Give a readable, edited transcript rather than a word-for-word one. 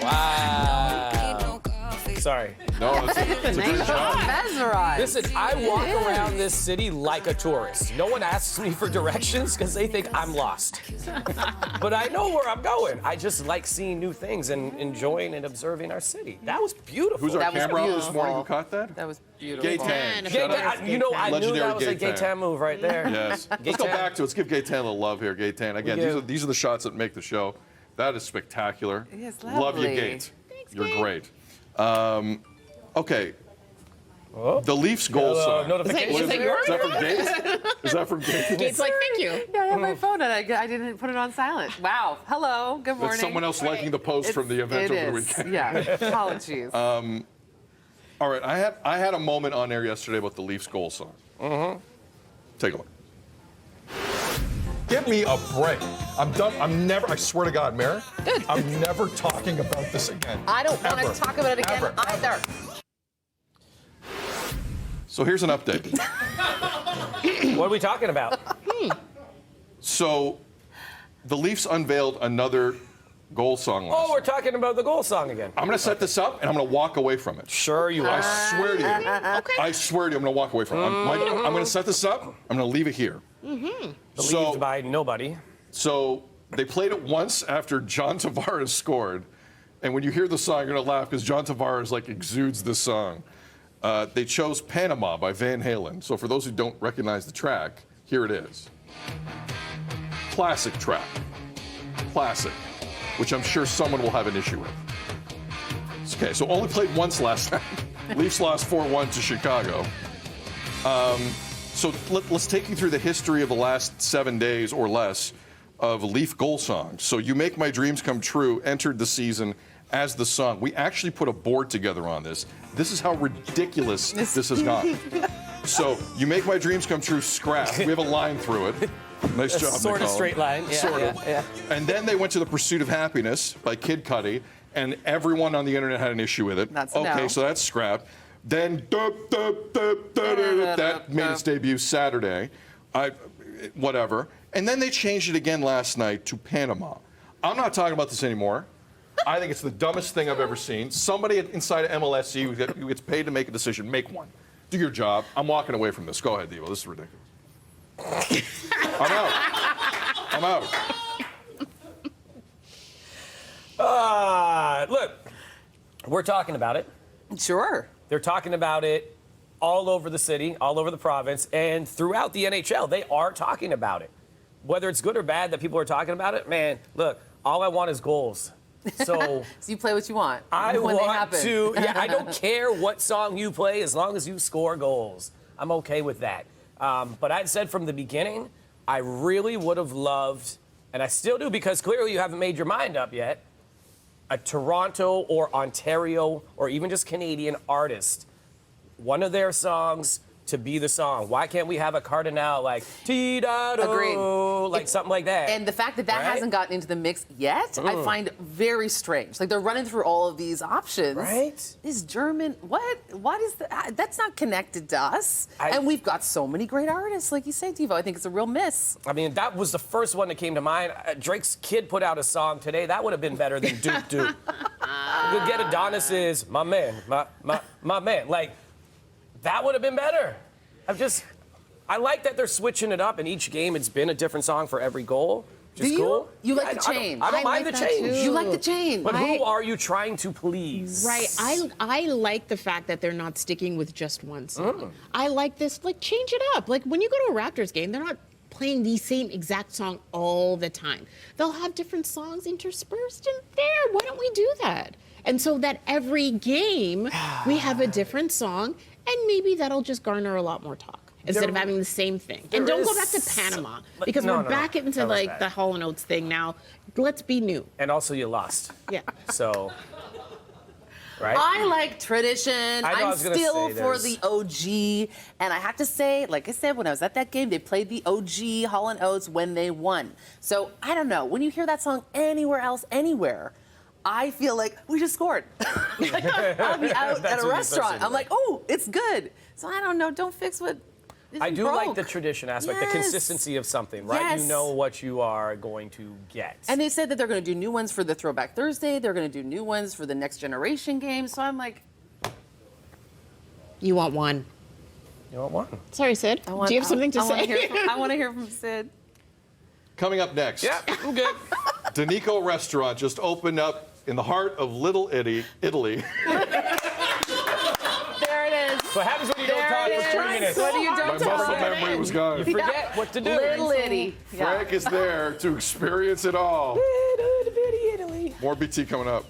Wow. Sorry. No, it's a great job. Mesmerized. Listen, I walk around this city like a tourist. No one asks me for directions because they think I'm lost. But I know where I'm going. I just like seeing new things and enjoying and observing our city. That was beautiful. Who's our That was camera out this beautiful. morning? Who caught that? That was beautiful. Gay-Tan. You know, I knew Legendary that was a Gay-Tan. Gay-Tan move right there. Yes. Let's go back to it. Let's give Gay-Tan a little love here, Gay-Tan. Again, these are the shots that make the show. That is spectacular. It's Love you, lovely. Gate. Thanks, You're Gate. great. Okay. The Leafs goal sign. Notification. Is that yours? Is that from Gate? Is that from Gate? Gate's like, thank you. Yeah, I have my phone and I didn't put it on silent. Wow. Hello. Good morning. That's someone else liking the post from the event over the weekend. Yeah. Apologies. All right, I had a moment on air yesterday about the Leafs goal song. Take a look. Give me a break. I'm done. I swear to God, Mayor, I'm never talking about this again. I don't want Ever. to talk about it again Ever. either. So here's an update. What are we talking about? So the Leafs unveiled another goal song last Oh, we're night. talking about the goal song again. I'm going to set this up, and I'm going to walk away from it. Sure you I are. swear to you. Okay. I swear to you, I'm going to walk away from it. I'm going to set this up. I'm going to leave it here. Believed by nobody. So they played it once after John Tavares scored. And when you hear the song, you're going to laugh because John Tavares like exudes this song. They chose Panama by Van Halen. So for those who don't recognize the track, here it is. Classic track. Classic. Which I'm sure someone will have an issue with. Okay, so only played once last time. Leafs lost 4-1 to Chicago. So let's take you through the history of the last 7 days or less of Leaf goal songs. So You Make My Dreams Come True entered the season as the song. We actually put a board together on this. This is how ridiculous this has gone. So You Make My Dreams Come True, scrap. We have a line through it. Nice job, Sort of Nicole. straight line. Yeah, Sort of. yeah. And then they went to The Pursuit of Happiness by Kid Cudi, and everyone on the internet had an issue with it. That's a okay, no. so that's scrapped. Then that made its debut Saturday. Whatever. And then they changed it again last night to Panama. I'm not talking about this anymore. I think it's the dumbest thing I've ever seen. Somebody inside of MLSE who gets paid to make a decision, make one. Do your job. I'm walking away from this. Go ahead, Devo. This is ridiculous. I'm out. Look, we're talking about it. Sure. They're talking about it all over the city, all over the province, and throughout the NHL. They are talking about it. Whether it's good or bad that people are talking about it, man, look, all I want is goals. So So you play what you want. I when they want happen. to, I don't care what song you play as long as you score goals. I'm okay with that. But I said from the beginning, I really would have loved, and I still do because clearly you haven't made your mind up yet, a Toronto or Ontario or even just Canadian artist, one of their songs to be the song. Why can't we have a Cardinal like T-da-do, Agreed. like something like that? And the fact that that Right? hasn't gotten into the mix yet, I find very strange. Like they're running through all of these options. Right? Is German, what is that? That's not connected to us. And we've got so many great artists, like you say, Devo. I think it's a real miss. I mean, that was the first one that came to mind. Drake's Kid put out a song today. That would have been better than Duke Duke. You could get Adonis's My Man, my man. Like, that would have been better. I like that they're switching it up. In each game, it's been a different song for every goal. Which is Do you? cool. You like Yeah, the I don't- change. I don't I mind like the that change. too. You like the change. But who are you trying to please? Right. I like the fact that they're not sticking with just one song. I like this, like, change it up. Like, when you go to a Raptors game, they're not playing the same exact song all the time. They'll have different songs interspersed in there. Why don't we do that? And so that every game, we have a different song, and maybe that'll just garner a lot more talk. Instead of having the same thing. And don't go back to Panama, because No, we're no, back into, that was like, bad. the Hall & Oates thing now. Let's be new. And also, you lost. Yeah. So, right? I like tradition. I know, I I'm was gonna still say, for there's- the OG. And I have to say, like I said, when I was at that game, they played the OG Hall & Oates when they won. So I don't know. When you hear that song anywhere else, anywhere, I feel like we just scored. Like, I'll be out That's at a what you're restaurant. supposed to I'm like, oh, it's good. So I don't know. Don't fix what I do like the broke. tradition aspect, the Yes. consistency of something, right? Yes. You know what you are going to get. And they said that they're going to do new ones for the Throwback Thursday. They're going to do new ones for the Next Generation game. So I'm like, You want one? You want one? Sorry, Sid. Do you have something to say? I want to hear from Sid. Coming up next. Yeah, I'm good. Danico Restaurant just opened up in the heart of Little Italy. There it is. What happens when you don't There talk it for 3 is. minutes? What do you My don't muscle talk? memory was gone. You forget what to do. Little Itty. Yeah. Frank is there to experience it all. Little bitty Italy. More BT coming up.